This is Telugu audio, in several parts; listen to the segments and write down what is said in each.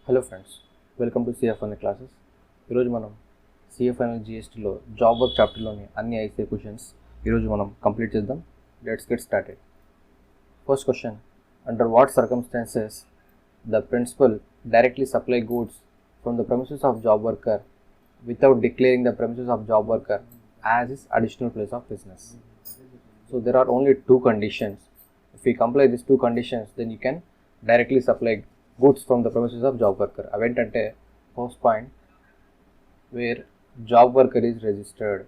Hello friends, welcome to CFNA classes. ఈరోజు మనం సిఎఫ్ఎన్ఏ జిఎస్టీలో జాబ్ వర్క్ చాప్టర్లోని అన్ని ఐసీ క్వశ్చన్స్ ఈరోజు మనం కంప్లీట్ చేద్దాం. Let's get started. First question, under what circumstances the principal directly supply goods from the premises of job worker without declaring the premises of job worker as his additional place of business? So there are only two conditions. If we comply these two conditions, then you can directly supply goods from the premises of job worker. Aventante first point, where job worker is registered.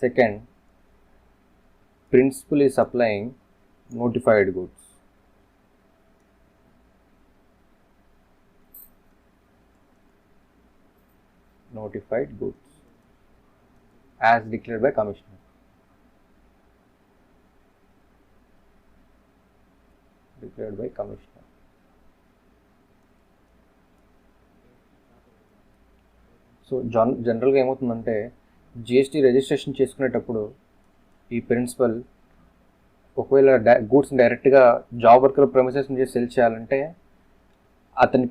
Second, principal is supplying notified goods. Notified goods as declared by commissioner. Declared by commissioner. So జనరల్గా ఏమవుతుందంటే జిఎస్టీ రిజిస్ట్రేషన్ చేసుకునేటప్పుడు ఈ ప్రిన్సిపల్ ఒకవేళ గూడ్స్ని డైరెక్ట్గా జాబ్ వర్కర్ ప్రెమిసెస్ నుంచి సెల్ చేయాలంటే అతని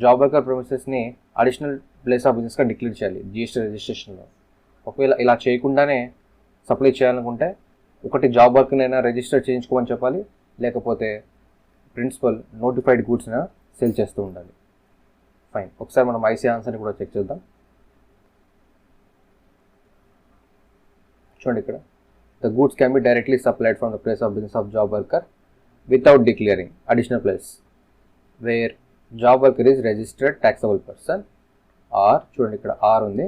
జాబ్ వర్కర్ ప్రెమిసెస్ని అడిషనల్ ప్లేస్ ఆఫ్ బిజినెస్గా డిక్లేర్ చేయాలి జిఎస్టీ రిజిస్ట్రేషన్లో. ఒకవేళ ఇలా చేయకుండానే సప్లై చేయాలనుకుంటే ఒకటి జాబ్ వర్క్నైనా రిజిస్టర్ చేయించుకోమని చెప్పాలి, లేకపోతే ప్రిన్సిపల్ నోటిఫైడ్ గూడ్స్ని సెల్ చేస్తూ ఉండాలి. ఫైన్, ఒకసారి మనం ఐసీ ఆన్సర్ని కూడా చెక్ చేద్దాం. చూడండి, ఇక్కడ the goods can be directly supplied from the place of business of job worker without declaring additional place where job worker is registered taxable person. Or చూడండి, ఇక్కడ ఆర్ ఉంది,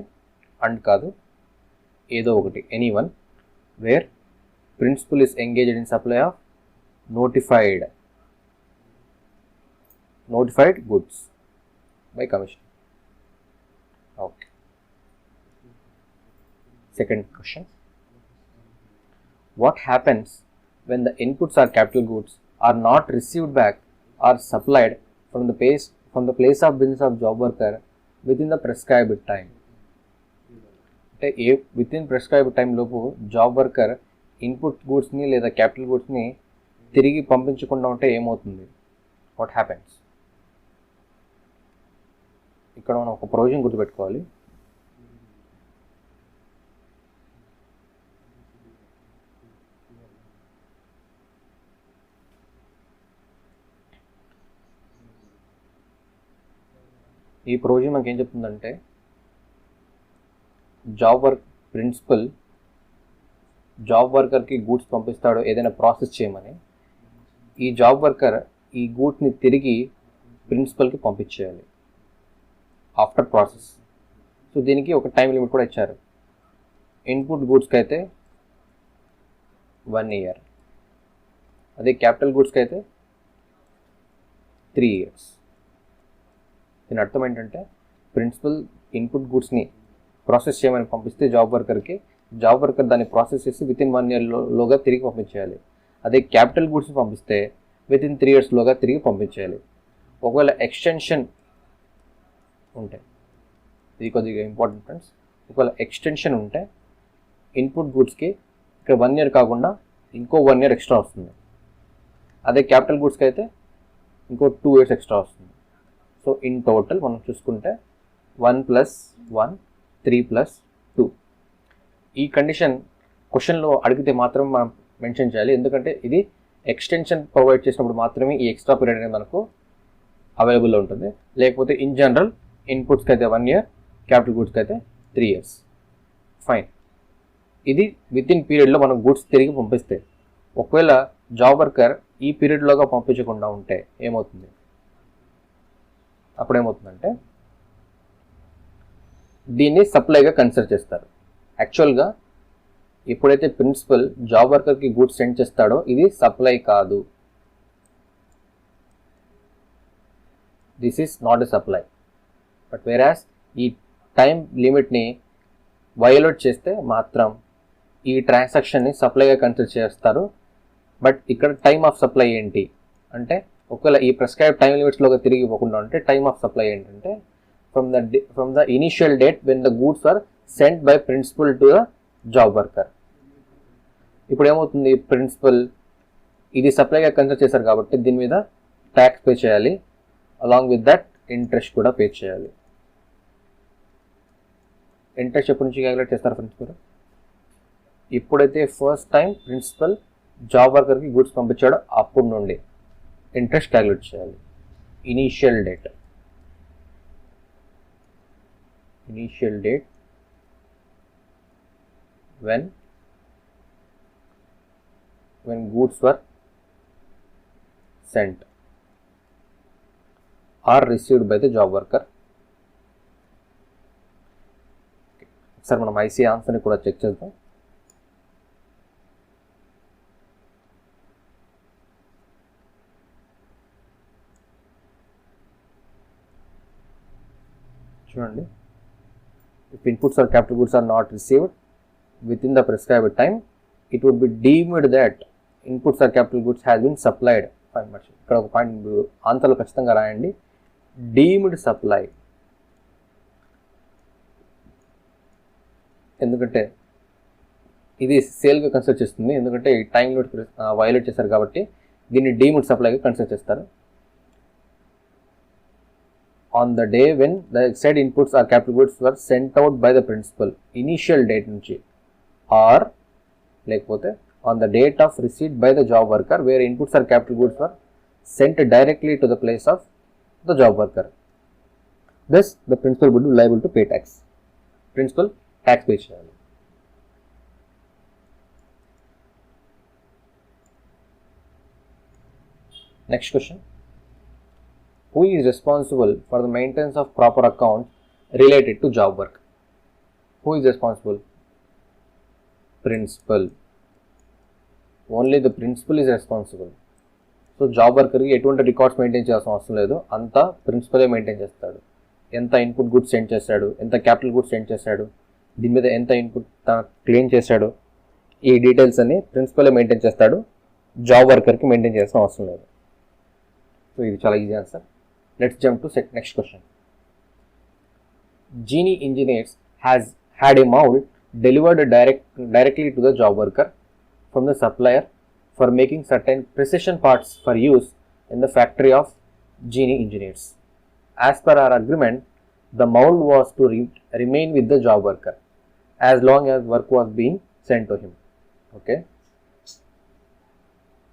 అండ్ కాదు, ఏదో ఒకటి, any one, where principal is engaged in supply of notified goods by commission. Okay. Second question, what happens when the inputs or capital goods are not received back or supplied from the place of business of job worker within the prescribed time? అంటే వితిన్ ప్రిస్క్రైబ్డ్ టైం లోపు జాబ్ వర్కర్ ఇన్పుట్ గూడ్స్ని లేదా క్యాపిటల్ గూడ్స్ని తిరిగి పంపించకుండా ఉంటే ఏమవుతుంది? What happens? ఇక్కడ మనం ఒక ప్రొవిజన్ గుర్తుపెట్టుకోవాలి. ఈ ప్రొవిజన్ మనకి ఏం చెప్తుందంటే, ప్రిన్సిపల్ జాబ్ వర్కర్కి గూడ్స్ పంపిస్తాడో ఏదైనా ప్రాసెస్ చేయమని, ఈ జాబ్ వర్కర్ ఈ గూడ్స్ని తిరిగి ప్రిన్సిపల్కి పంపించేయాలి ఆఫ్టర్ ప్రాసెస్. సో దీనికి ఒక టైం లిమిట్ కూడా ఇచ్చారు. ఇన్పుట్ గూడ్స్కి అయితే 1 year, అదే క్యాపిటల్ గూడ్స్కి అయితే 3 years. దీని అర్థం ఏంటంటే, ప్రిన్సిపల్ ఇన్పుట్ గూడ్స్ని ప్రాసెస్ చేయమని పంపిస్తే జాబ్ వర్కర్ దాన్ని ప్రాసెస్ చేసి వితిన్ 1 year లోగా తిరిగి పంపించేయాలి. అదే క్యాపిటల్ గూడ్స్ని పంపిస్తే వితిన్ 3 years లోగా తిరిగి పంపించేయాలి. ఒకవేళ ఎక్స్టెన్షన్ ఉంటే, ఇది కొద్దిగా ఇంపార్టెంట్ ఫ్రెండ్స్, ఒకవేళ ఎక్స్టెన్షన్ ఉంటే ఇన్పుట్ గూడ్స్కి ఇక్కడ 1 year కాకుండా ఇంకో 1 year ఎక్స్ట్రా వస్తుంది. అదే క్యాపిటల్ గూడ్స్కి అయితే ఇంకో 2 years ఎక్స్ట్రా వస్తుంది. సో ఇన్ టోటల్ మనం చూసుకుంటే 1 + 1 3 + 2. ఈ కండిషన్ క్వశ్చన్లో అడిగితే మాత్రం మనం మెన్షన్ చేయాలి, ఎందుకంటే ఇది ఎక్స్టెన్షన్ ప్రొవైడ్ చేసినప్పుడు మాత్రమే ఈ ఎక్స్ట్రా పీరియడ్ అనేది మనకు అవైలబుల్లో ఉంటుంది. లేకపోతే ఇన్ జనరల్ ఇన్పుట్స్కి అయితే 1 year, క్యాపిటల్ గూడ్స్కి అయితే 3 years. ఫైన్, ఇది వితిన్ పీరియడ్లో మనం గూడ్స్ తిరిగి పంపిస్తే. ఒకవేళ జాబ్ వర్కర్ ఈ పీరియడ్లోగా పంపించకుండా ఉంటే ఏమవుతుంది? అప్పుడు ఏమవుతుందంటే దీన్ని సప్లైగా కన్సిడర్ చేస్తారు. యాక్చువల్గా ఎప్పుడైతే ప్రిన్సిపల్ జాబ్ వర్కర్కి గూడ్స్ సెండ్ చేస్తాడో ఇది సప్లై కాదు, this is not a supply. But whereas ఈ టైం లిమిట్ని వయోలేట్ చేస్తే మాత్రం ఈ ట్రాన్సాక్షన్ని సప్లైగా కన్సిడర్ చేస్తారు. బట్ ఇక్కడ టైమ్ ఆఫ్ సప్లై ఏంటి అంటే, ఒకవేళ ఈ ప్రిస్క్రైబ్ టైం లిమిట్స్లోగా తిరిగి ఇవ్వకుండా ఉంటే టైమ్ ఆఫ్ సప్లై ఏంటంటే from the initial date when the goods are sent by principal to the job worker. ఇప్పుడు ఏమవుతుంది, ప్రిన్సిపల్ ఇది సప్లైగా కన్సిడర్ చేశారు కాబట్టి దీని మీద ట్యాక్స్ పే చేయాలి, అలాంగ్ విత్ దట్ ఇంట్రెస్ట్ కూడా పే చేయాలి. ఇంట్రెస్ట్ ఎప్పటి నుంచి క్యాలిక్యులేట్ చేస్తారు ఫ్రెండ్స్ మీరు? ఇప్పుడైతే ఫస్ట్ టైం ప్రిన్సిపల్ జాబ్ వర్కర్కి గూడ్స్ పంపించాడో అప్పుడు నుండి ఇంట్రెస్ట్ క్యాలిక్యులేట్ చేయాలి. Initial date when goods were sent or received by the job worker. ఒకసారి మనం ఐసీ ఆన్సర్ని కూడా చెక్ చేద్దాం. చూడండి, if inputs or capital goods are not received within the prescribed time, it would be deemed that inputs or capital goods has been supplied. ఇక్కడ ఒక పాయింట్ ఆన్సర్లో ఖచ్చితంగా రాయండి, డీమ్డ్ సప్లై. ఎందుకంటే ఇది సేల్గా కన్సిడర్ చేస్తుంది, ఎందుకంటే ఈ టైం లిమిట్ వైలేట్ చేశారు కాబట్టి దీన్ని డీమ్డ్ సప్లైగా కన్సిడర్ చేస్తారు. On the day when the said inputs or capital goods were sent out by the principal, initial date నుంచి, or లేకపోతే on the date of receipt by the job worker where inputs or capital goods were sent directly to the place of the job worker. Thus, the principal would be liable to pay tax. Principal tax pay చేయాలి. Next question. Who is responsible for the maintenance of proper accounts related to job work? Who is responsible? Principal. Only the principal is responsible. So job వర్కర్కి ఎటువంటి రికార్డ్స్ మెయింటైన్ చేయాల్సిన అవసరం లేదు, అంతా ప్రిన్సిపలే మెయింటైన్ చేస్తాడు. ఎంత ఇన్పుట్ గుడ్స్ సెండ్ చేశాడు, ఎంత క్యాపిటల్ గుడ్స్ సెండ్ చేశాడు, దీని మీద ఎంత ఇన్పుట్ క్లెయిమ్ చేశాడు, ఈ డీటెయిల్స్ అన్ని ప్రిన్సిపలే మెయింటైన్ చేస్తాడు, జాబ్ వర్కర్కి మెయింటైన్ చేయాల్సిన అవసరం లేదు. సో ఇది చాలా easy answer. Let's jump to next question. Genie Engineers has had a mold delivered directly to the job worker from the supplier for making certain precision parts for use in the factory of Genie Engineers. As per our agreement, the mold was to remain with the job worker as long as work was being sent to him. Okay.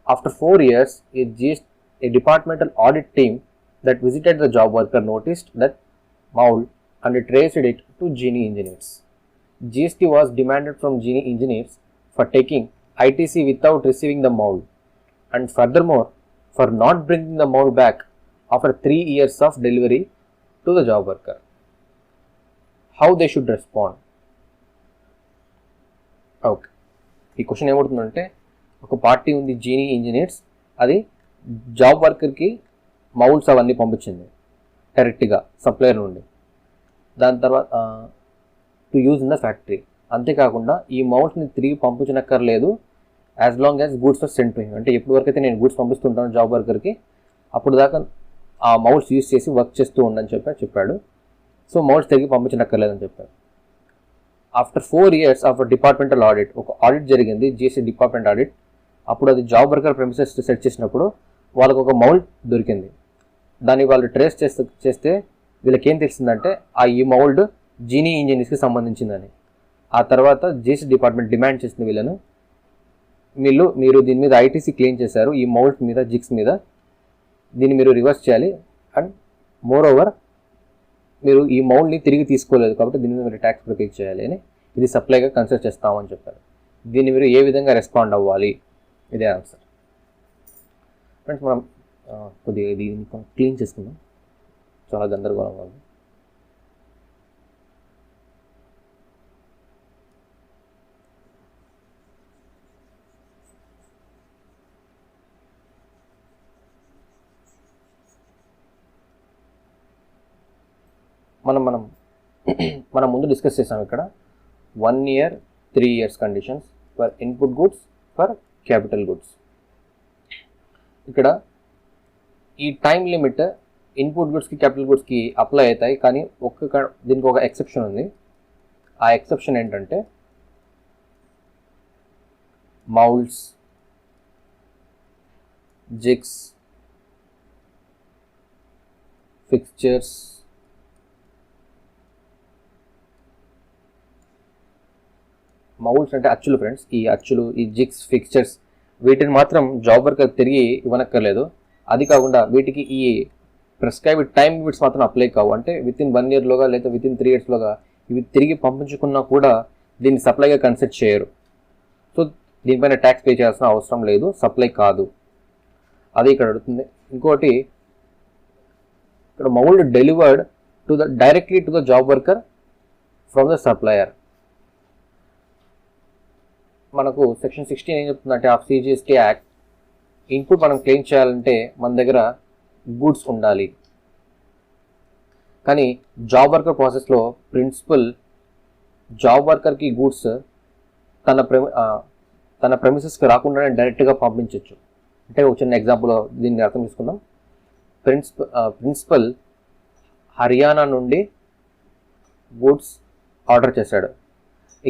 After 4 years, a departmental audit team that visited the job worker noticed that mold and traced it to Genie Engineers. GST was demanded from Genie Engineers for taking ITC without receiving the mold, and furthermore for not bringing the mold back after 3 years of delivery to the job worker. How they should respond? Okay. ఈ క్వశ్చన్ ఏమవుతుందంటే, ఒక పార్టీ ఉంది జీనీ ఇంజనీర్స్, అది జాబ్ వర్కర్కి మౌల్డ్స్ అవన్నీ పంపించింది డైరెక్ట్గా సప్లయర్ నుండి, దాని తర్వాత to use in the factory. అంతేకాకుండా ఈ మౌల్డ్స్ని తిరిగి పంపించనక్కర్లేదు as long as goods are sent to him. అంటే ఎప్పటి వరకు అయితే నేను గూడ్స్ పంపిస్తుంటాను జాబ్ వర్కర్కి, అప్పుడు దాకా ఆ మౌల్డ్స్ యూజ్ చేసి వర్క్ చేస్తూ ఉండని చెప్పాడు. సో మౌల్డ్స్ తిరిగి పంపించనక్కర్లేదని చెప్పారు. After 4 years of departmental audit, ఒక ఆడిట్ జరిగింది, జిఎస్టీ డిపార్ట్మెంట్ ఆడిట్. అప్పుడు అది జాబ్ వర్కర్ ప్రెమిసెస్ సెట్ చేసినప్పుడు వాళ్ళకు ఒక మౌల్డ్ దొరికింది. దాన్ని వాళ్ళు ట్రేస్ చేస్తే వీళ్ళకి ఏం తెలిసిందంటే ఈ మౌల్డ్ జీనీ ఇంజనీర్స్కి సంబంధించిందని. ఆ తర్వాత జిఎస్టీ డిపార్ట్మెంట్ డిమాండ్ చేసింది వీళ్ళను, మీరు దీని మీద ఐటీసీ క్లెయిమ్ చేశారు, ఈ మౌల్డ్ మీద జిక్స్ మీద, దీన్ని మీరు రివర్స్ చేయాలి, అండ్ మోర్ ఓవర్ మీరు ఈ మౌల్డ్ని తిరిగి తీసుకోలేదు కాబట్టి దీని మీద మీరు ట్యాక్స్ పే చేయాలి అని ఇది సప్లైగా కన్సిడర్ చేస్తామని చెప్పారు. దీన్ని మీరు ఏ విధంగా రెస్పాండ్ అవ్వాలి, ఇదే ఆన్సర్. ఫ్రెండ్స్ మనం కొద్దిగా దీన్ని క్లీన్ చేసుకుందాం, చాలా గందరగోళంగా ఉంది. మనం ముందు డిస్కస్ చేసాం ఇక్కడ 1 year 3 years conditions for input goods for capital goods. ఇక్కడ ఈ టైం లిమిట్ ఇన్పుట్ గుడ్స్కి క్యాపిటల్ గుడ్స్కి అప్లై అవుతాయి, కానీ దీనికి ఒక ఎక్సెప్షన్ ఉంది. ఆ ఎక్సెప్షన్ ఏంటంటే మౌల్డ్స్, జిగ్స్, ఫిక్స్చర్స్, మౌల్డ్స్ అంటే అచ్చులు ఫ్రెండ్స్. ఈ అచ్చులు, ఈ జిగ్స్, ఫిక్స్చర్స్ వీటిని మాత్రం జాబ్ వర్కర్ తిరిగి ఇవ్వనక్కర్లేదు. అది కాకుండా వీటికి ఈ ప్రిస్క్రైబ్డ్ టైం లిమిట్స్ మాత్రం అప్లై కావు. అంటే వితిన్ 1 ఇయర్లోగా లేదా వితిన్ 3 ఇయర్స్లోగా ఇవి తిరిగి పంపించుకున్నా కూడా దీన్ని సప్లైగా కన్సిడర్ చేయరు. సో దీనిపైన ట్యాక్స్ పే చేయాల్సిన అవసరం లేదు, సప్లై కాదు. అది ఇక్కడ అడుగుతుంది. ఇంకోటి, ఇక్కడ mould delivered directly to the job worker from the supplier. మనకు సెక్షన్ 16 ఏం చెప్తుందంటే ఆఫ్ సిజిఎస్టీ యాక్ట్, ఇన్పుట్ మనం క్లెయిమ్ చేయాలంటే మన దగ్గర గూడ్స్ ఉండాలి. కానీ జాబ్ వర్కర్ ప్రాసెస్లో ప్రిన్సిపల్ జాబ్ వర్కర్కి గూడ్స్ తన ప్రెమిసెస్కి రాకుండానే డైరెక్ట్గా పంపించవచ్చు. అంటే ఒక చిన్న ఎగ్జాంపుల్ దీన్ని అర్థం చేసుకుందాం. ప్రిన్సిపల్ హర్యానా నుండి గూడ్స్ ఆర్డర్ చేశాడు.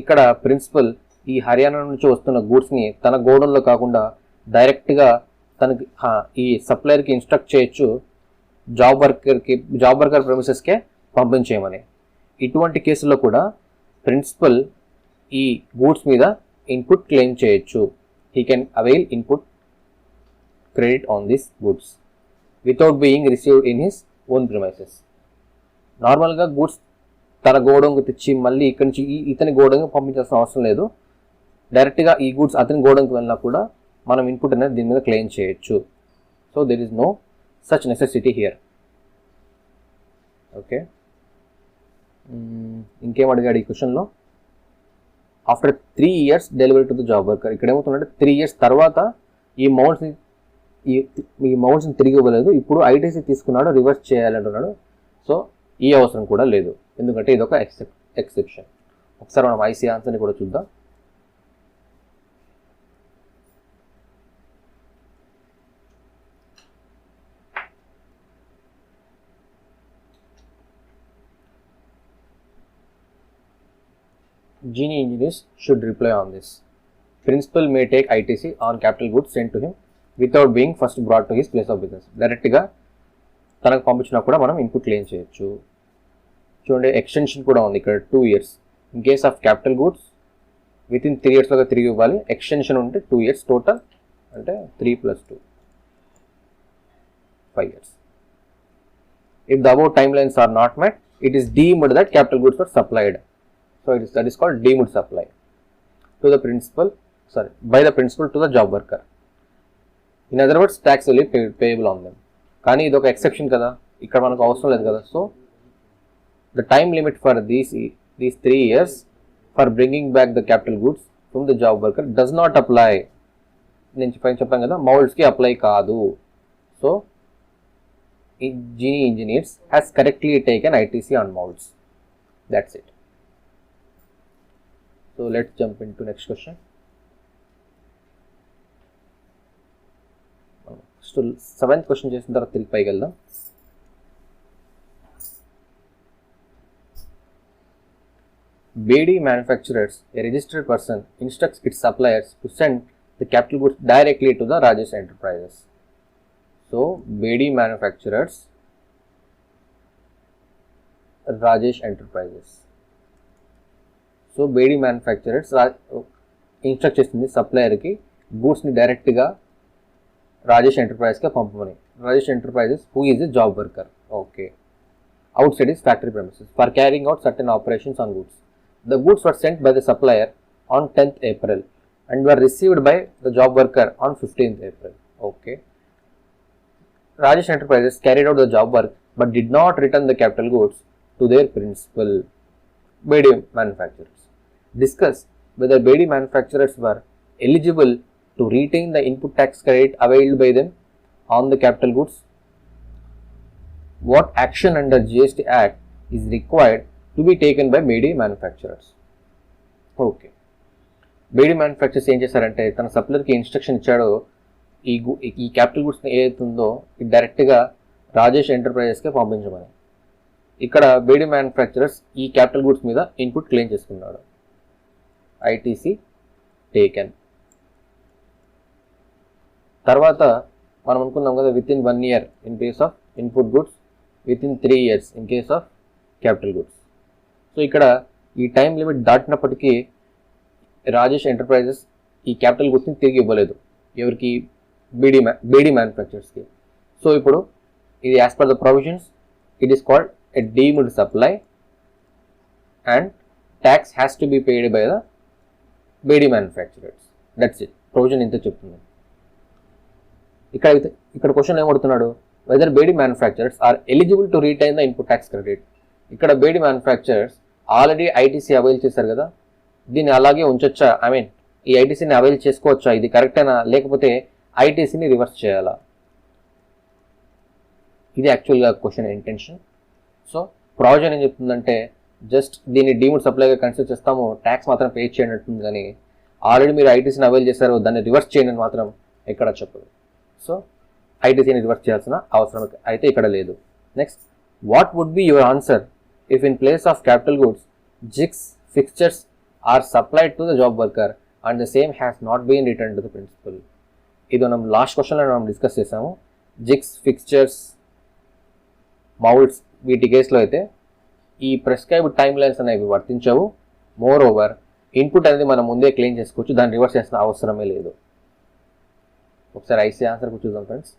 ఇక్కడ ప్రిన్సిపల్ ఈ హర్యానా నుంచి వస్తున్న గూడ్స్ని తన గోడౌన్లో కాకుండా డైరెక్ట్గా తనకి ఈ సప్లయర్కి ఇన్స్ట్రక్ట్ చేయొచ్చు జాబ్ వర్కర్ ప్రెమిసెస్కే పంపించేయమని. ఇటువంటి కేసుల్లో కూడా ప్రిన్సిపల్ ఈ గూడ్స్ మీద ఇన్పుట్ క్లెయిమ్ చేయొచ్చు. He can avail input credit on this goods without being received in his own premises. నార్మల్గా గూడ్స్ తన గోడౌన్కి తెచ్చి మళ్ళీ ఇక్కడి నుంచి ఇతని గోడౌన్కి పంపించాల్సిన అవసరం లేదు. డైరెక్ట్గా ఈ గూడ్స్ అతని గోడౌన్కి వెళ్ళినా కూడా మనం ఇన్పుట్ అనేది దీని మీద క్లెయిమ్ చేయొచ్చు. So there is no such necessity here. Okay, ఇంకేం అడిగాడు ఈ క్వశ్చన్లో? After 3 years delivery to the job worker. ఇక్కడ ఏమవుతుందంటే 3 years తర్వాత ఈ మౌంట్స్ని తిరిగి ఇవ్వలేదు, ఇప్పుడు ఐటీసీ తీసుకున్నాడు, రివర్స్ చేయాలంటున్నాడు. సో ఈ అవసరం కూడా లేదు, ఎందుకంటే ఇది ఒక ఎక్సెప్షన్. ఒకసారి మనం ఐసీ ఆన్సర్ని కూడా చూద్దాం. Genie engineers should reply on this. Principal may take ITC on capital goods sent to him without being first brought to his place of business. డైరెక్ట్గా తనకు పంపించినా కూడా మనం ఇన్పుట్ క్లెయిమ్ చేయొచ్చు. చూడండి, ఎక్స్టెన్షన్ కూడా ఉంది ఇక్కడ 2 years. In case of capital goods within 3 yearsలోగా తిరిగి ఇవ్వాలి. ఎక్స్టెన్షన్ ఉంటే 2 years టోటల్, అంటే 3 + 2 5 years. If the above timelines are not met, it is deemed that capital goods were supplied. So that is called deemed supply to the principal, by the principal to the job worker. In other words, tax will be payable on them. కానీ ఇది ఒక ఎక్సెప్షన్ కదా, ఇక్కడ మనకు అవసరం లేదు కదా. So the time limit for these 3 years for bringing back the capital goods from the job worker does not apply. నేను చెప్పాను కదా, మౌల్డ్స్కి అప్లై కాదు. So Genie Engineers has correctly taken ITC on molds. That's it. So let's jump into next question. So 7th question చేసిన తర్వాత తిరిగి పైకి వెళ్దాం. BD manufacturers, a registered person, instructs its suppliers to send the capital goods directly to the Rajesh Enterprises. So BD manufacturers, Rajesh Enterprises. So Bedi manufacturers instruct చేస్తుంది సప్లయర్కి గూడ్స్ని డైరెక్ట్గా రాజేష్ ఎంటర్ప్రైజెస్గా పంపమని. Rajesh enterprises who is a job worker. Okay, out side is factory premises for carrying out certain operations on goods. The goods were sent by the supplier on 10th April and were received by the job worker on 15th April. Okay, Rajesh Enterprises carried out the job work but did not return the capital goods to their principal. BD manufacturers. Discuss whether BD manufacturers were eligible to retain the input tax credit availed by them on the capital goods. What action under GST Act is required to be taken by BD manufacturers? Okay. BD manufacturers ఏం చేశారంటే తన సప్లయర్కి ఇన్స్ట్రక్షన్ ఇచ్చాడో ఈ క్యాపిటల్ గూడ్స్ని ఏదైతుందో ఇది డైరెక్ట్గా రాజేష్ ఎంటర్ప్రైజెస్కే పంపించమని. ఇక్కడ బేడీ మ్యానుఫ్యాక్చరర్స్ ఈ క్యాపిటల్ గూడ్స్ మీద ఇన్పుట్ క్లెయిమ్ చేసుకున్నాడు. ITC taken. తర్వాత మనం అనుకున్నాం కదా with in 1 year in case of input goods, with in 3 years in case of capital goods. So ఇక్కడ ఈ టైం లిమిట్ దాటినప్పటికీ రాజేష్ ఎంటర్ప్రైజెస్ ఈ క్యాపిటల్ గుడ్స్ని తిరిగి ఇవ్వలేదు. ఎవరికి? బీడీ మ్యానుఫ్యాక్చరర్స్కి. సో ఇప్పుడు ఇది as per the provisions it is called a deemed supply and tax has to be paid by the beedi manufacturers. That's it. Provision ఇంత చెప్తుంది. ఇక్కడ క్వశ్చన్ ఏమడుతున్నాడు? Whether beedi manufacturers are eligible to retain the input tax credit. ఇక్కడ beedi manufacturers already ITC avail చేశారు కదా, దీన్ని అలాగే ఉంచొచ్చా? ఐ మీన్ ఈ ఐటీసీని అవైల్ చేసుకోవచ్చా? ఇది కరెక్టేనా, లేకపోతే ఐటీసీని రివర్స్ చేయాలా? ఇది యాక్చువల్గా క్వశ్చన్ ఇంటెన్షన్. సో ప్రొవిజన్ ఏం చెప్తుందంటే జస్ట్ దీన్ని డీమ్డ్ సప్లైగా కన్సిడర్ చేస్తాము, ట్యాక్స్ మాత్రం పే చేయండి అంటుంది. కానీ ఆల్రెడీ మీరు ఐటీసీని అవైల్ చేశారు, దాన్ని రివర్స్ చేయండి అని మాత్రం ఎక్కడ చెప్పదు. సో ఐటీసీని రివర్స్ చేయాల్సిన అవసరం అయితే ఇక్కడ లేదు. Next, what would be your answer if in place of capital goods jigs fixtures are supplied to the job worker and the same has not been return to the principal. ఇది మనం లాస్ట్ క్వశ్చన్లో మనం డిస్కస్ చేసాము. జిగ్స్, ఫిక్చర్స్, మౌల్డ్స్ వీటి కేసులో అయితే ఈ ప్రెస్క్రైబ్డ్ టైమ్ లైన్స్ అనేవి వర్తించవు. మోర్ ఓవర్ ఇన్పుట్ అనేది మనం ముందే క్లెయిమ్ చేసుకోవచ్చు, దాన్ని రివర్స్ చేసిన అవసరమే లేదు. ఒకసారి ఐసీ ఆన్సర్ చూద్దాం ఫ్రెండ్స్.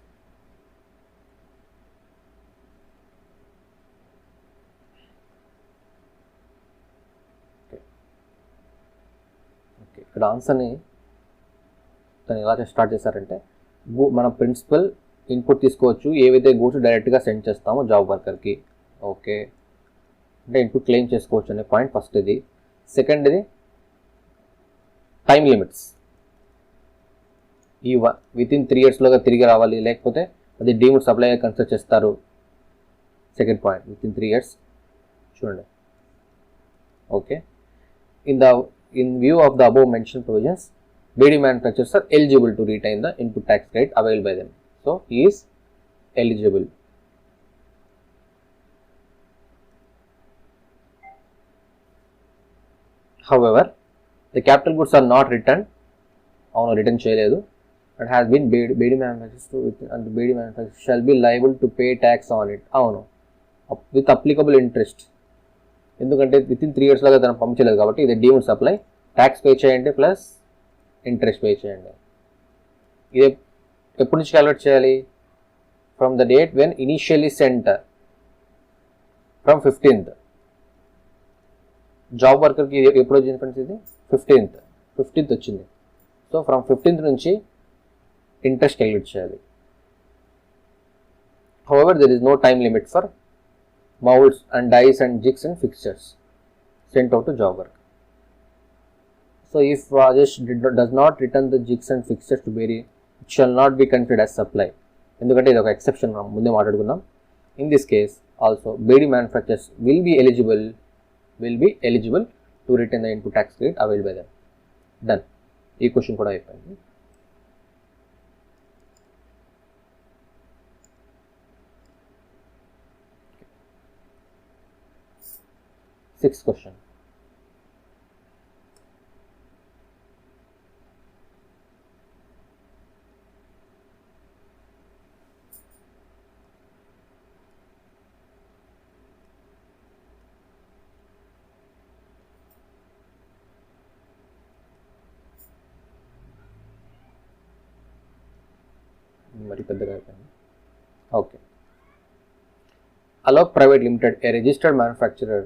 ఓకే, ఇక్కడ ఆన్సర్ని తను ఎలా స్టార్ట్ చేశారంటే మన ప్రిన్సిపల్ ఇన్పుట్ తీసుకోవచ్చు, ఏవైతే గూడ్స్ డైరెక్ట్గా సెండ్ చేస్తామో జాబ్ వర్కర్కి. ఓకే, అంటే ఇన్పుట్ క్లెయిమ్ చేసుకోవచ్చు అనే పాయింట్ ఫస్ట్ ఇది. సెకండ్ ఇది టైం లిమిట్స్, ఈ విత్ ఇన్ 3 yearsలోగా తిరిగి రావాలి, లేకపోతే అది డీమ్డ్ సప్లైగా కన్సిడర్ చేస్తారు. Second point with in 3 years. చూడండి. Okay, in view of the above mentioned provisions, BD manufacturers are eligible to retain the input tax credit availed by them. So he is eligible. However, the capital goods are not returned. Avunu return cheyaledu. It has been BD manufacturers to and the BD manufacturers shall be liable to pay tax on it. Avunu with applicable interest. ఎందుకంటే విత్ ఇన్ 3 years లాగా తను పంపించలేదు కాబట్టి ఇది డీమ్డ్ సప్లై, ట్యాక్స్ పే చేయండి ప్లస్ ఇంట్రెస్ట్ పే చేయండి. ఇది ఎప్పటి నుంచి క్యాలిక్యులేట్ చేయాలి? From the date when initially sent, from 15th. Job వర్కర్కి ఎప్పుడు వచ్చింది ఫ్రెండ్స్? ఇది 15th వచ్చింది. సో ఫ్రమ్ 15th నుంచి ఇంట్రెస్ట్ క్యాలిక్యులేట్ చేయాలి. However there is no time limit for molds and dies and jigs and fixtures sent out to job work. So if Rajesh does not return the jigs and fixtures to BD, it shall not be considered as supply. ఎందుకంటే ఇది ఒక ఎక్సెప్షన్ మనం ముందే మాట్లాడుకున్నాం. In this case also BD manufacturers will be eligible to retain the input tax credit availed by them. Done. ఈ క్వశ్చన్ కూడా అయిపోయింది. Sixth question. మరి పెద్దగా అయిపోయింది. Okay. Alok Private Limited, a registered manufacturer,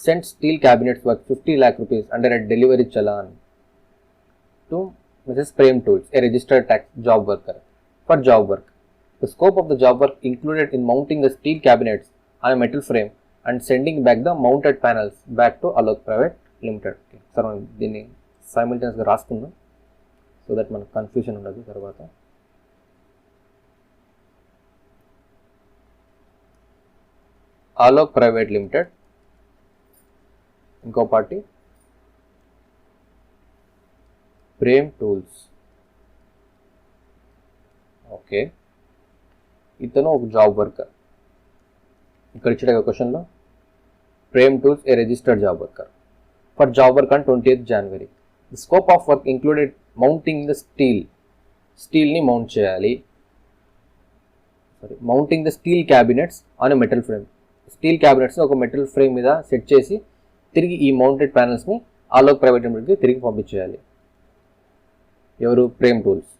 sent steel cabinets worth 50 lakh rupees under a delivery challan to Mrs. Prem Tools, a registered tax job worker, for job work. The scope of the job work included in mounting the steel cabinets on a metal frame and sending back the mounted panels back to Alok Private Limited. Okay. So, దీన్ని simultaneously రాసుకుందాం so that మనకు కన్ఫ్యూజన్ ఉండదు తర్వాత. Alok Private Limited, ఇంకో పార్టీ ప్రేమ్ టూల్స్. ఓకే, ఇతను ఒక జాబ్ వర్కర్. ఇక్కడ ఇచ్చిన క్వశ్చన్లో Prem tools a registered job worker for job work on 20th January. The scope of work included mounting the స్టీల్ని మౌంట్ చేయాలి. Mounting the steel cabinets on a metal frame. Steel క్యాబినెట్స్ని ఒక మెటల్ ఫ్రేమ్ మీద సెట్ చేసి తిరిగి ఈ మౌంటెడ్ ప్యానల్స్ని ఆలోక్ ప్రైవేట్ లిమిటెడ్కి తిరిగి పంపించేయాలి. ఎవరు? Prem tools.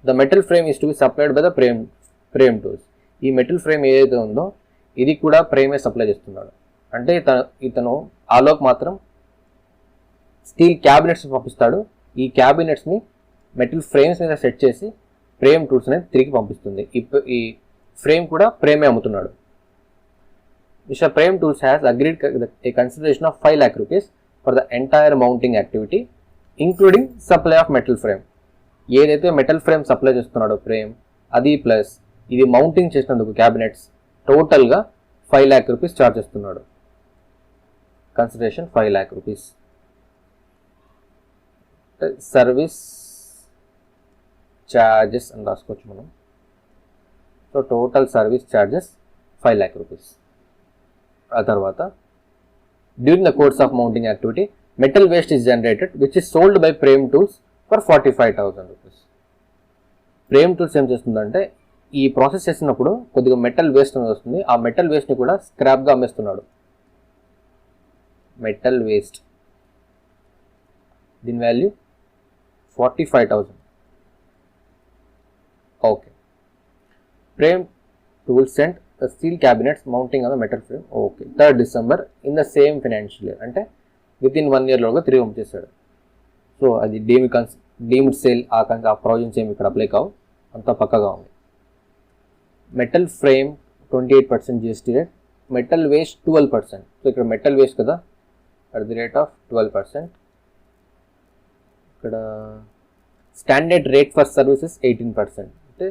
The metal frame is to be supplied by the Prem tools. ఈ మెటల్ ఫ్రేమ్ ఏదైతే ఉందో ఇది కూడా ప్రేమే సప్లై చేస్తున్నాడు. అంటే ఇతను ఆలోక్ మాత్రం స్టీల్ క్యాబినెట్స్ పంపిస్తాడు. ఈ క్యాబినెట్స్ని మెటల్ ఫ్రేమ్స్ మీద సెట్ చేసి ప్రేమ్ టూల్స్ అనేది తిరిగి పంపిస్తుంది. ఈ ఫ్రేమ్ కూడా ప్రేమే అమ్ముతున్నాడు. Mr. Prem Tools has agreed a consideration of 5 lakh rupees for the entire mounting activity, including supply of metal frame. ఏదైతే మెటల్ ఫ్రేమ్ సప్లై చేస్తున్నాడో ప్రేమ్, అది ప్లస్ ఇది మౌంటింగ్ చేసినందుకు క్యాబినెట్స్ టోటల్గా 5 lakh rupees ఛార్జ్ చేస్తున్నాడు. Consideration 5 lakh rupees. Service charges అని రాసుకోవచ్చు మనం. So total service charges 5 lakh rupees. ఆ తర్వాత during the course of mounting activity metal waste is generated which is sold by Prem tools for 45,000 rupees. Prem tools ఏం చేస్తుందంటే ఈ ప్రాసెస్ చేసినప్పుడు కొద్దిగా మెటల్ వేస్ట్ అనేది వస్తుంది. ఆ మెటల్ వేస్ట్ని కూడా స్క్రాప్గా అమ్మేస్తున్నాడు. మెటల్ వేస్ట్ దీని value 45,000. Okay. Prem tools sent steel cabinets mounting on the metal frame. Okay. 3rd December in the same financial year. అంటే వితిన్ 1 year లోగా తిరిగి పంపించేశాడు. సో అది డీమ్డ్ సేల్ ఆ ప్రావిజన్స్ ఏమి ఇక్కడ అప్లై కావు, అంతా పక్కగా ఉంది. Metal frame 28% GST rate, metal waste 12%. So ఇక్కడ మెటల్ వేస్ట్ కదా, అట్ ది రేట్ ఆఫ్ 12%. ఇక్కడ స్టాండర్డ్ రేట్ ఫర్ సర్వీసెస్ 18%. అంటే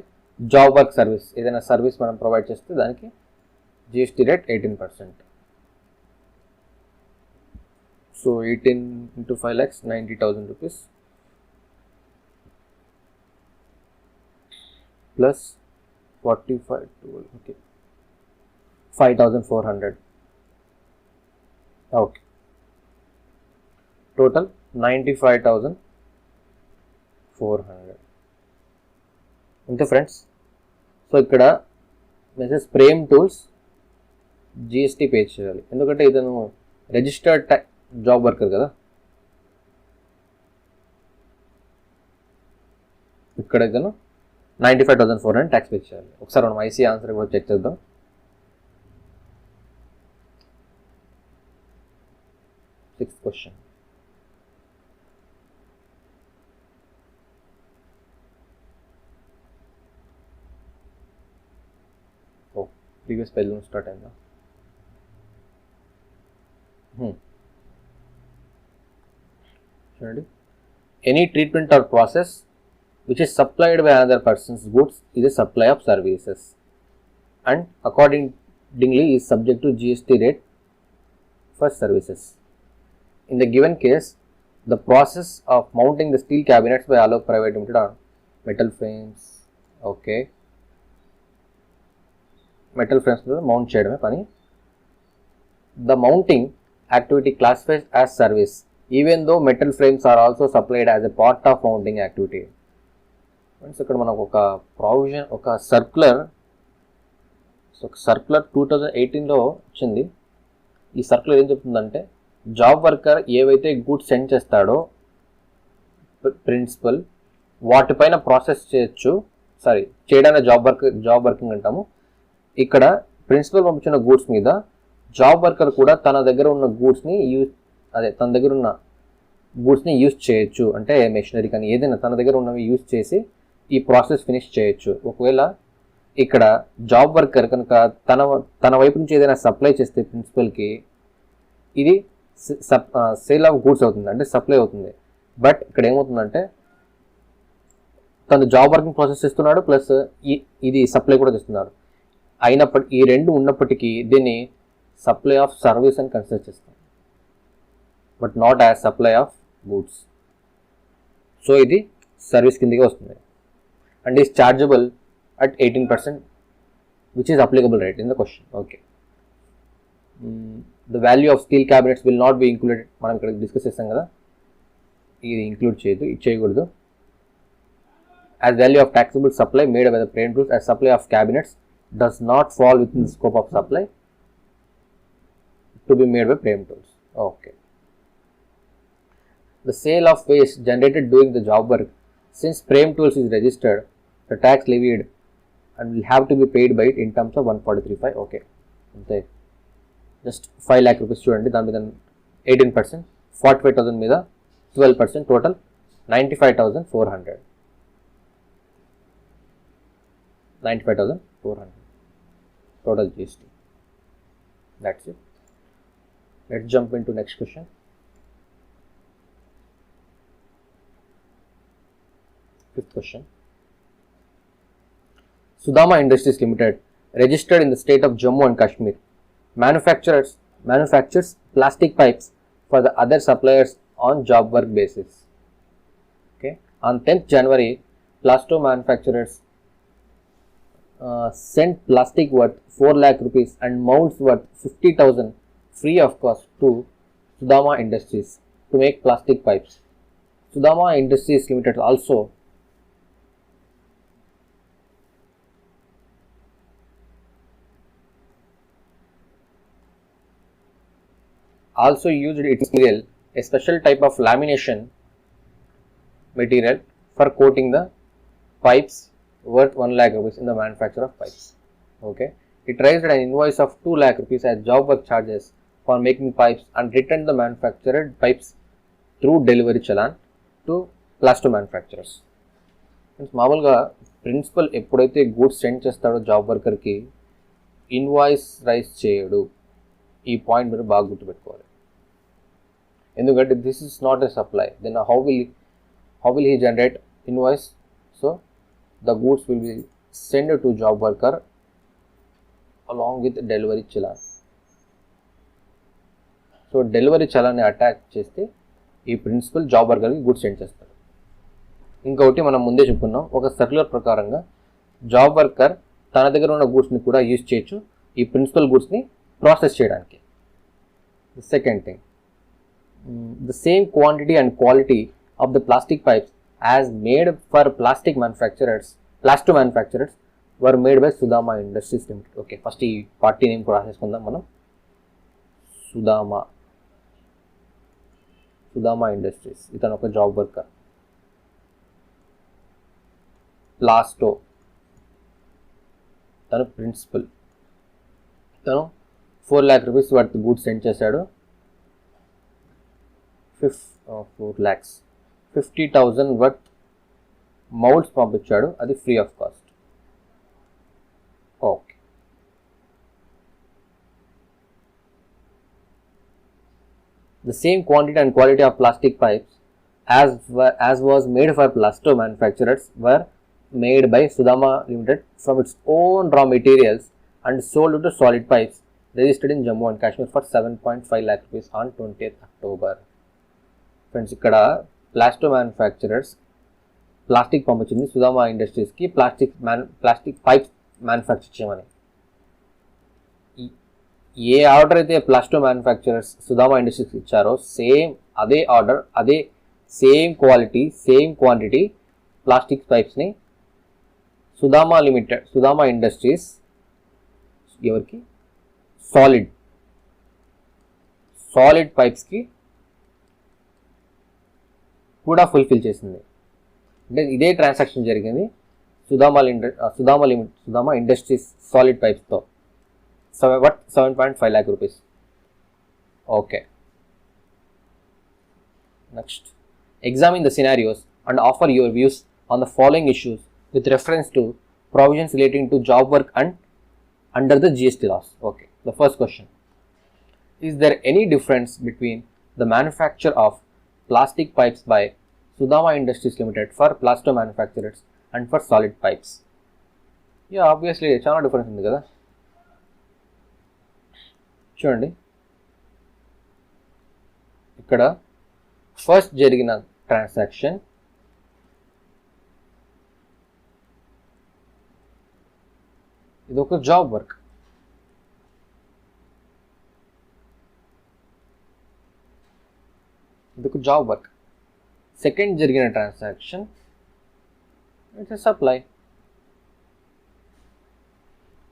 జాబ్ వర్క్ సర్వీస్, ఏదైనా సర్వీస్ మనం ప్రొవైడ్ చేస్తే దానికి GST rate 18%. So 18 into 5 lakhs 90,000 rupees plus 45, 12, okay, 5,400. Okay, total 95,400. అంతే ఫ్రెండ్స్. సో ఇక్కడ message Prem tools GST pay చేయాలి, ఎందుకంటే ఇతను రిజిస్టర్డ్ జాబ్ వర్కర్ కదా. ఇక్కడ ఇతను 95,400 ట్యాక్స్ పే చేయాలి. ఒకసారి మనం ఐసీ ఆన్సర్ కూడా చెక్ చేద్దాం. Sixth question. ప్రీవియస్ పేజ్ నుంచి స్టార్ట్ అయిందా? చూడండి, any treatment or process which is supplied by another person's goods is a supply of services and accordingly is subject to GST rate for services. In the given case, the process of mounting the steel cabinets by Alok Private Limited on metal frames, okay, metal frames mount cheyadame pani. The mounting activity classified as service even though metal frames are also supplied as a part of mounting activity. Friends, ఇక్కడ మనకు ఒక ప్రావిజన్, ఒక సర్క్యులర్ 2018లో వచ్చింది. ఈ సర్క్యులర్ ఏం చెప్తుందంటే, జాబ్ వర్కర్ ఏవైతే గూడ్స్ సెండ్ చేస్తాడో ప్రిన్సిపల్ వాటిపైన ప్రాసెస్ చేయడానికి జాబ్ వర్కింగ్ అంటాము. ఇక్కడ ప్రిన్సిపల్ పంపించిన గూడ్స్ మీద జాబ్ వర్కర్ కూడా తన దగ్గర ఉన్న గూడ్స్ని యూజ్ చేయొచ్చు. అంటే మెషినరీ కానీ ఏదైనా తన దగ్గర ఉన్నవి యూజ్ చేసి ఈ ప్రాసెస్ ఫినిష్ చేయొచ్చు. ఒకవేళ ఇక్కడ జాబ్ వర్కర్ కనుక తన వైపు నుంచి ఏదైనా సప్లై చేస్తే ప్రిన్సిపల్కి, ఇది సేల్ ఆఫ్ గూడ్స్ అవుతుంది, అంటే సప్లై అవుతుంది. బట్ ఇక్కడ ఏమవుతుందంటే తను జాబ్ వర్కింగ్ ప్రాసెస్ చేస్తున్నాడు, ప్లస్ ఇది సప్లై కూడా చేస్తున్నాడు. ఈ రెండు ఉన్నప్పటికీ దీన్ని సప్లై ఆఫ్ సర్వీస్ అని కన్సిడర్ చేస్తాం, but not as supply of goods. So ఇది సర్వీస్ కిందకే వస్తుంది. And is chargeable at 18%, which is applicable rate in the question. Okay. The value of steel cabinets will not be included. మనం ఇక్కడ డిస్కస్ చేస్తాం కదా, ఇది ఇంక్లూడ్ చేయకూడదు. as value of taxable supply made by the parent tools as supply of cabinets does not fall within the scope of supply to be made by parent tools. Okay. The sale of waste generated during the job work, since Prem Tools is registered, the tax levied and will have to be paid by it in terms of 143.5. Okay. అంతే జస్ట్ 5 lakh రూపీస్ చూడండి, దాని మీద 18%, 45,000 మీద 12%, total 95,400. 95,400 total GST. That's it. Let's jump into next question. Fifth question. Sudama Industries Limited, registered in the state of Jammu and Kashmir, manufactures plastic pipes for the other suppliers on job work basis. Okay. On 10th January, Plasto manufacturers sent plastic worth 4 lakh rupees and mounts worth 50,000 free of cost to Sudama Industries to make plastic pipes. Sudama Industries Limited also used its material, a special type of lamination material, for coating the pipes worth 1 lakh rupees in the manufacture of pipes. Okay. It raised an invoice of 2 lakh rupees as job work charges for making pipes and returned the manufactured pipes through delivery challan to Plasto manufacturers. మామూలుగా ప్రిన్సిపల్ ఎప్పుడైతే గూడ్స్ సెండ్ చేస్తాడో జాబ్ వర్కర్కి ఇన్వాయిస్ రైజ్ చేయడు. ఈ పాయింట్ మీరు బాగా గుర్తుపెట్టుకోవాలి. ఎందుకంటే this is not a supply, then how will he generate invoice? So the goods will be send to job worker along with delivery challan. So delivery చలాన్ని అటాచ్ చేస్తే ఈ ప్రిన్సిపల్ జాబ్ వర్కర్కి గుడ్స్ సెండ్ చేస్తారు. ఇంకొకటి మనం ముందే చెప్పుకున్నాం, ఒక సర్క్యులర్ ప్రకారంగా జాబ్ వర్కర్ తన దగ్గర ఉన్న గూడ్స్ని కూడా యూజ్ చేయొచ్చు ఈ ప్రిన్సిపల్ గూడ్స్ని ప్రాసెస్ చేయడానికి. The second thing, the same quantity and quality of the plastic pipes as made for Plasto manufacturers were made by Sudama Industries Limited. Okay, first ఈ పార్టీ నేమ్ కూడా రాసేసుకుందాం మనం. సుదామా ఇండస్ట్రీస్, ఇతను ఒక జాబ్ వర్కర్. ప్లాస్టో తను ప్రిన్సిపల్. తను 4 lakh rupees worth goods send చేశాడు. 4 lakhs 50,000 వర్త్ మౌల్డ్స్ పంపించాడు, అది free of cost. Okay. The same quantity and quality of plastic pipes as was made for Plasto manufacturers were made by Sudama Limited from its own raw materials and sold to Solid Pipes, registered in Jammu and Kashmir for 7.5 lakh rupees on 20th October. Friends, ఇక్కడ ప్లాస్టో మ్యానుఫ్యాక్చరర్స్ ప్లాస్టిక్ పంపించింది సుదామా ఇండస్ట్రీస్కి ప్లాస్టిక్ పైప్స్ మ్యానుఫ్యాక్చర్ చేయమని. ఏ ఆర్డర్ అయితే ప్లాస్టో మ్యానుఫ్యాక్చరర్స్ సుదామా ఇండస్ట్రీస్కి ఇచ్చారో సేమ్ అదే ఆర్డర్, అదే same quality, same quantity plastic పైప్స్ని సుదామా ఇండస్ట్రీస్ ఎవరికి సాలిడ్ పైప్స్కి కూడా ఫుల్ఫిల్ చేసింది. అంటే ఇదే ట్రాన్సాక్షన్ జరిగింది సుదామా ఇండస్ట్రీస్ సాలిడ్ పైప్స్తో. 7.5 lakh rupees. Okay. Next, examine the scenarios and offer your views on the following issues with reference to provisions relating to job work and under the GST laws. Okay. The first question, is there any difference between the manufacture of plastic pipes by Sudama Industries Limited for Plasto manufacturers and for solid pipes? Yeah, obviously చాలా డిఫరెన్స్ ఉంది కదా. చూడండి, ఇక్కడ ఫస్ట్ జరిగిన ట్రాన్సాక్షన్ ఇది ఒక జాబ్ వర్క్. సెకండ్ జరిగిన transaction it's a supply.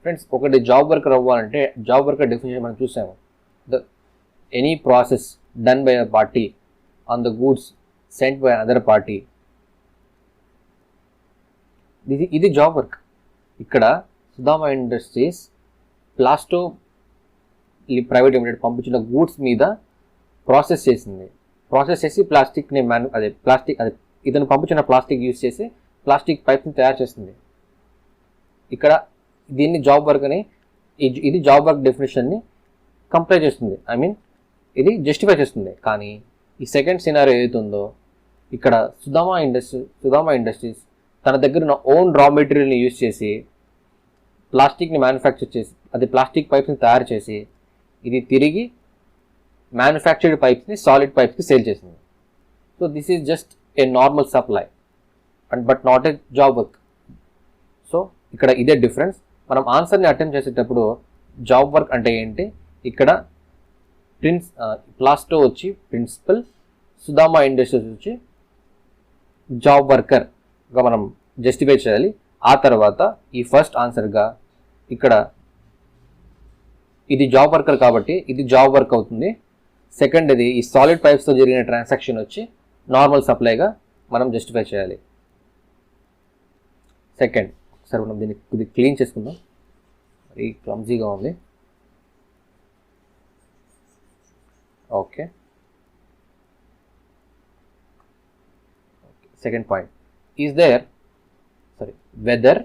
Friends, ఒకటి జాబ్ వర్కర్ అవ్వాలంటే జాబ్ వర్కర్ డెఫినేషన్ మనం చూసాము. The any process done by a party on the goods sent by other party, ఇది జాబ్ వర్క్. ఇక్కడ సుధామా ఇండస్ట్రీస్ ప్లాస్టో ప్రైవేట్ లిమిటెడ్ పంపించిన గూడ్స్ మీద ప్రాసెస్ చేసింది. ప్రాసెస్ చేసి ప్లాస్టిక్ని ఇతను పంపించిన ప్లాస్టిక్ యూజ్ చేసి ప్లాస్టిక్ పైప్ని తయారు చేస్తుంది. ఇక్కడ దీన్ని జాబ్ వర్క్ అని, ఇది జాబ్ వర్క్ డెఫినేషన్ని కంప్లై చేస్తుంది, ఐ మీన్ ఇది జస్టిఫై చేస్తుంది. కానీ ఈ సెకండ్ సినారియో ఏదైతుందో ఇక్కడ సుధామా ఇండస్ట్రీస్ తన దగ్గర ఉన్న ఓన్ రా మెటీరియల్ని యూజ్ చేసి ప్లాస్టిక్ని మ్యానుఫ్యాక్చర్ చేసి, అది ప్లాస్టిక్ పైప్స్ని తయారు చేసి ఇది తిరిగి మ్యానుఫ్యాక్చర్డ్ పైప్స్ని సాలిడ్ పైప్స్కి సేల్ చేసింది. So this is just a normal supply and but not a job work. So ఇక్కడ ఇదే డిఫరెన్స్. మనం ఆన్సర్ని అటెంప్ట్ చేసేటప్పుడు జాబ్ వర్క్ అంటే ఏంటి, ఇక్కడ ప్లాస్టో వచ్చి ప్రిన్సిపల్, సుధామా ఇండస్ట్రీస్ వచ్చి జాబ్ వర్కర్గా మనం జస్టిఫై చేయాలి. ఆ తర్వాత ఈ ఫస్ట్ ఆన్సర్గా ఇక్కడ ఇది జాబ్ వర్కర్ కాబట్టి ఇది జాబ్ వర్క్ అవుతుంది. సెకండ్ ఇది ఈ సాలిడ్ పైప్స్తో జరిగిన ట్రాన్సాక్షన్ వచ్చి నార్మల్ సప్లైగా మనం జస్టిఫై చేయాలి. సెకండ్, ఒకసారి మనం దీన్ని కొద్దిగా క్లీన్ చేసుకుందాం, మరి క్లమ్జీగా ఉంది. Okay, second point, whether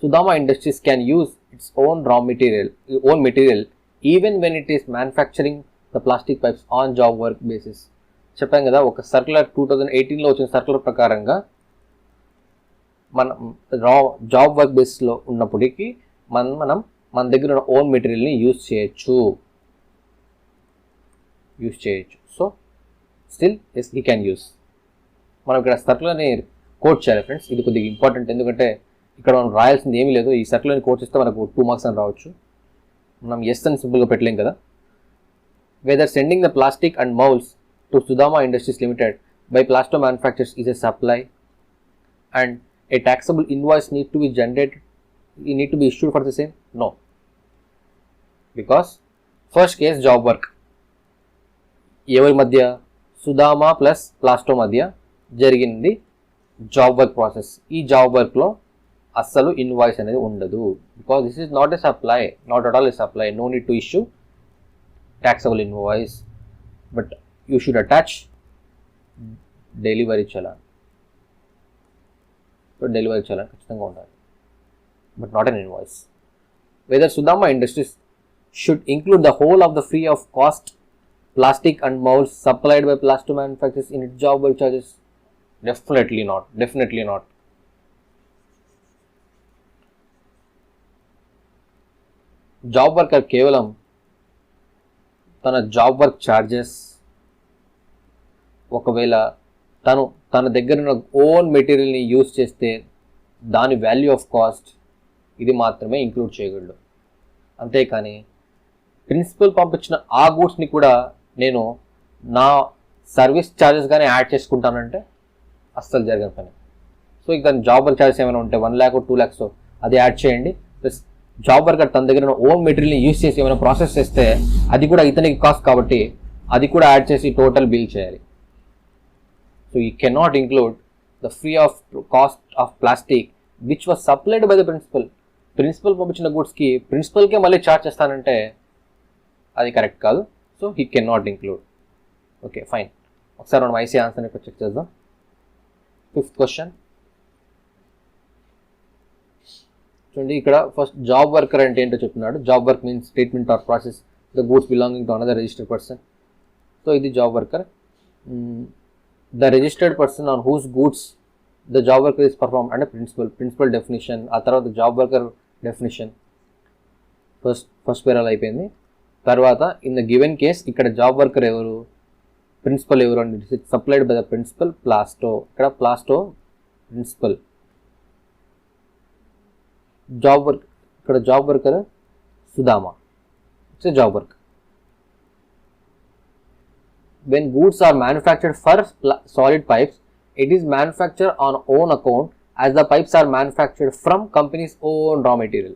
Sudama Industries can use its own material even when it is manufacturing the plastic pipes on job work basis. చెప్పాం కదా, ఒక సర్క్యులర్ 2018లో వచ్చిన సర్క్యులర్ ప్రకారంగా మనం జాబ్ వర్క్ బేసిస్లో ఉన్నప్పటికీ మన దగ్గర ఉన్న ఓన్ మెటీరియల్ని యూజ్ చేయొచ్చు. So still as he can use. మనం ఇక్కడ సర్క్యులర్ని కోట్ చేయాలి ఫ్రెండ్స్, ఇది కొద్దిగా ఇంపార్టెంట్. ఎందుకంటే ఇక్కడ మనం రాయాల్సింది ఏమీ లేదు, ఈ సర్క్యులర్ని కోట్ చేస్తే మనకు 2 మార్క్స్ అని రావచ్చు. మనం ఎస్ అని సింపుల్గా పెట్టలేం కదా. Whether sending the plastic and moulds to Sudhama industries limited by Plasto manufactures is a supply and a taxable invoice need to be issued for the same? No. Because first case job work, ఎవరి మధ్య, సుధామా ప్లస్ ప్లాస్టో మధ్య జరిగింది జాబ్ వర్క్ ప్రాసెస్. ఈ జాబ్ వర్క్లో అస్సలు ఇన్వాయిస్ అనేది ఉండదు. Because this is not a supply, not at all a supply. No need to issue taxable invoice, but you should attach delivery challan. Delivery challan ఖచ్చితంగా ఉండాలి, but not an invoice. Whether Sudhama industries should include the whole of the free of cost plastic and molds supplied by plasto manufacturers in its job work charges? Definitely not. Job worker కేవలం తన జాబ్ వర్క్ ఛార్జెస్, ఒకవేళ తన దగ్గర ఉన్న ఓన్ మెటీరియల్ని యూజ్ చేస్తే దాని వాల్యూ ఆఫ్ కాస్ట్, ఇది మాత్రమే ఇంక్లూడ్ చేయగలడు. అంతేకాని ప్రిన్సిపల్ పంపించిన ఆ గూడ్స్ని కూడా నేను నా సర్వీస్ ఛార్జెస్గానే యాడ్ చేసుకుంటానంటే అస్సలు జరగని పని. సో ఇక దాని జాబ్ వర్క్ ఛార్జెస్ ఏమైనా ఉంటే 1 lakh or 2 lakhs అది యాడ్ చేయండి. ప్లస్ జాబ్ వర్కర్ తన దగ్గర ఓన్ మెటీరియల్ని యూజ్ చేసి ఏమైనా ప్రాసెస్ చేస్తే అది కూడా ఇతనికి కాస్ట్ కాబట్టి అది కూడా యాడ్ చేసి టోటల్ బిల్ చేయాలి. So you cannot include the free of cost of plastic which was supplied by the principal పంపించిన గూడ్స్కి ప్రిన్సిపల్కే మళ్ళీ ఛార్జ్ చేస్తానంటే అది కరెక్ట్ కాదు. So he can not include. Okay, fine. ఒకసారి మనం ఐసీ ఆన్సర్ని ఇక్కడ చెక్ చేద్దాం. 5th క్వశ్చన్ చూడండి. ఇక్కడ ఫస్ట్ జాబ్ వర్కర్ అంటే ఏంటో చెప్తున్నాడు. Job work means treatment or process the goods belonging to another registered person. So ఇది job worker. The registered person on whose goods the job worker is perform అంటే ప్రిన్సిపల్ డెఫినేషన్. ఆ తర్వాత జాబ్ వర్కర్ డెఫినేషన్ ఫస్ట్ పేరాలు అయిపోయింది. తర్వాత ఇన్ ద గివెన్ కేస్ ఇక్కడ జాబ్ వర్కర్ ఎవరు, ప్రిన్సిపల్ ఎవరు అంటే supplied by the principal Plasto. ఇక్కడ ప్లాస్టో ప్రిన్సిపల్. ఇక్కడ job worker Sudhama. It's job work. when goods are manufactured for solid pipes, it is manufactured on own account as the pipes are manufactured from company's own raw material.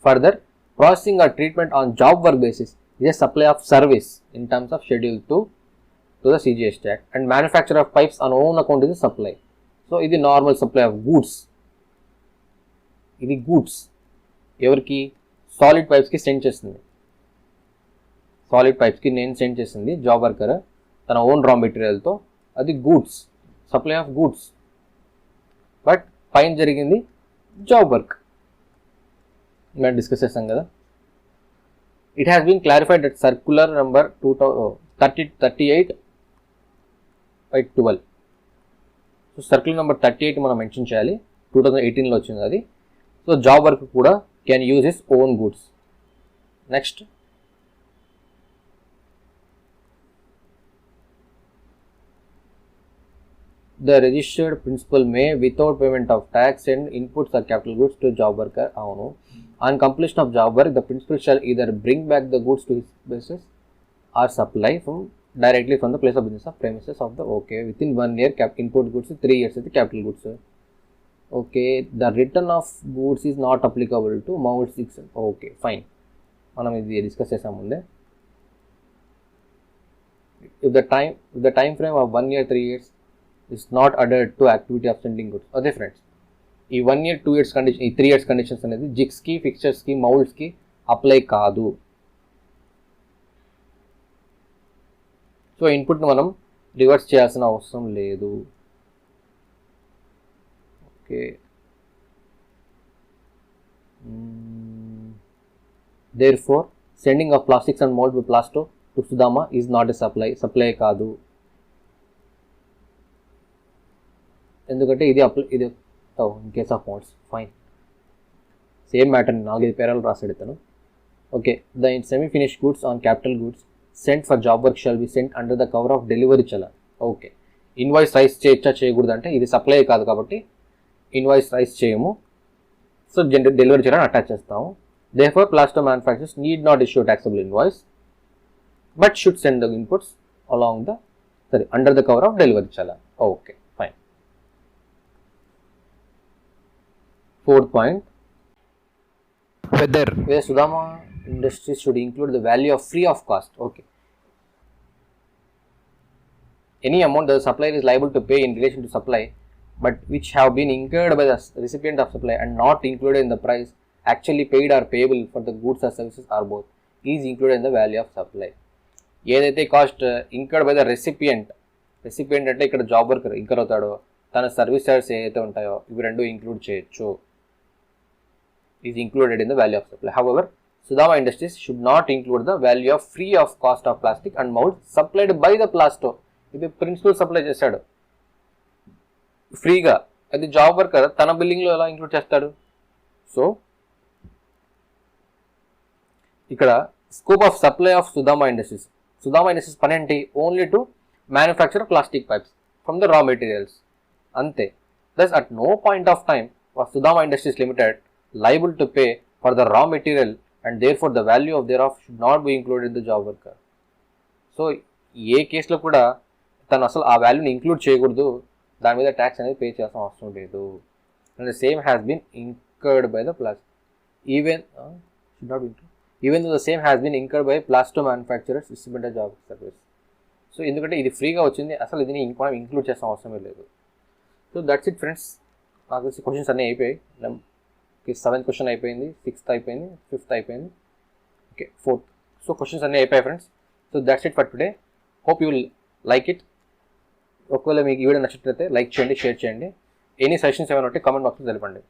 Further, processing or treatment on job work basis is a supply of service in terms of Schedule 2 to the CGST Act, and manufacture of pipes on own account is a supply. So, ఇది normal supply of goods. ఇది goods. ఎవరికి? సాలిడ్ పైప్స్కి సెండ్ చేస్తుంది. సాలిడ్ పైప్స్కి నేను సెండ్ చేసింది జాబ్ వర్కర్ తన ఓన్ రా మెటీరియల్తో. అది goods, supply of goods. But పైన జరిగింది జాబ్ వర్క్. మేము డిస్కస్ చేస్తాం కదా. It has been clarified that circular number 38/12. So circular number 38 మనం మెన్షన్ చేయాలి. 2018లో వచ్చింది అది. సో జాబ్ వర్క్ కూడా can use his own goods. Next, the registered principal may, without payment of tax, send inputs or capital goods to job worker. Avunu. On completion of job work, the principal shall either bring back the goods to his business or supply directly from the place of business of premises of the within 1 year input goods, 3 years the capital goods. The return of goods is not applicable to Mode 6. Fine. మనం ఇది డిస్కస్ చేసాం ముందే. If the time frame of 1 year 3 years is not adhered to activity of sending goods. అదే ఫ్రెండ్స్, ఈ 1 year 2 years కండిషన్, ఈ 3 years కండిషన్స్ అనేది జిగ్స్కి, ఫిక్చర్స్కి, మౌల్డ్స్కి అప్లై కాదు. సో ఇన్పుట్ని మనం రివర్స్ చేయాల్సిన అవసరం లేదు. Therefore, sending of plastics and mold by Plasto to Sudama is not a supply కాదు. ఎందుకంటే ఇది in case of modes. Fine, same matter. 4 పేరాలు రాసాడు ఇతను. The semi finish goods on capital goods cent for job work shall be sent under the cover of delivery challan. Invoice rice చేయొచ్చా చేయకూడదు అంటే ఇది సప్లై కాదు కాబట్టి ఇన్వాయిస్ రైస్ చేయము. సో డెలివరీ చలాన్ అటాచ్ చేస్తాము. Therefore, Plasto manufacturers need not issue taxable invoice but should send the inputs under the cover of delivery challan. Fine. Fourth point, whether Sudama Industries should include the value of free of cost. Any amount the supplier is liable to pay in relation to supply but which have been incurred by the recipient of supply and not included in the price actually paid or payable for the goods or services or both is included in the value of supply. ఏదైతే cost incurred by the recipient అంటే ఇక్కడ జాబ్ వర్కర్ ఇంకర్ అవుతాడో తన సర్వీస్ చార్జెస్ ఏదైతే ఉంటాయో ఇవి రెండు ఇంక్లూడ్ చేయొచ్చు. Is included in the value of supply. However, Sudama Industries should not include the value of free of cost of plastic and mold supplied by the Plasto. ఇది ప్రిన్సిపల్ సప్లై చేశాడు ఫ్రీగా, అది జాబ్ వర్కర్ తన బిల్లింగ్లో ఎలా ఇంక్లూడ్ చేస్తాడు? సో ఇక్కడ scope of supply of Sudama Industries పని ఏంటి? Only to manufacture plastic pipes from the raw materials, అంతే. Thus at no point of time was Sudama Industries Limited liable to pay for the raw material and therefore the value of thereof should not be included in the job worker. So ఏ కేసులో కూడా తను అసలు ఆ వాల్యూని ఇంక్లూడ్ చేయకూడదు, దాని మీద ట్యాక్స్ అనేది పే చేయాల్సిన అవసరం లేదు. And the same has been incurred by the ప్లాస్ even should not include even though the same has been incurred by Plasto manufacturers distributed job service. So ఎందుకంటే ఇది ఫ్రీగా వచ్చింది, అసలు ఇది మనం ఇంక్లూడ్ చేసిన అవసరమే లేదు. So that's it friends. నాకు తెలిసి క్వశ్చన్స్ అన్నీ అయిపోయాయి. 7th క్వశ్చన్ అయిపోయింది, 6th అయిపోయింది, 5th అయిపోయింది, 4th. సో క్వశ్చన్స్ అన్నీ అయిపోయాయి friends. So that's it for today. Hope you will like it. ఒకవేళ మీకు ఈ వీడియో నచ్చినట్లయితే లైక్ చేయండి, షేర్ చేయండి. ఎనీ సజెషన్స్ ఏమైనా ఉంటే కామెంట్ బాక్స్లో తెలపండి.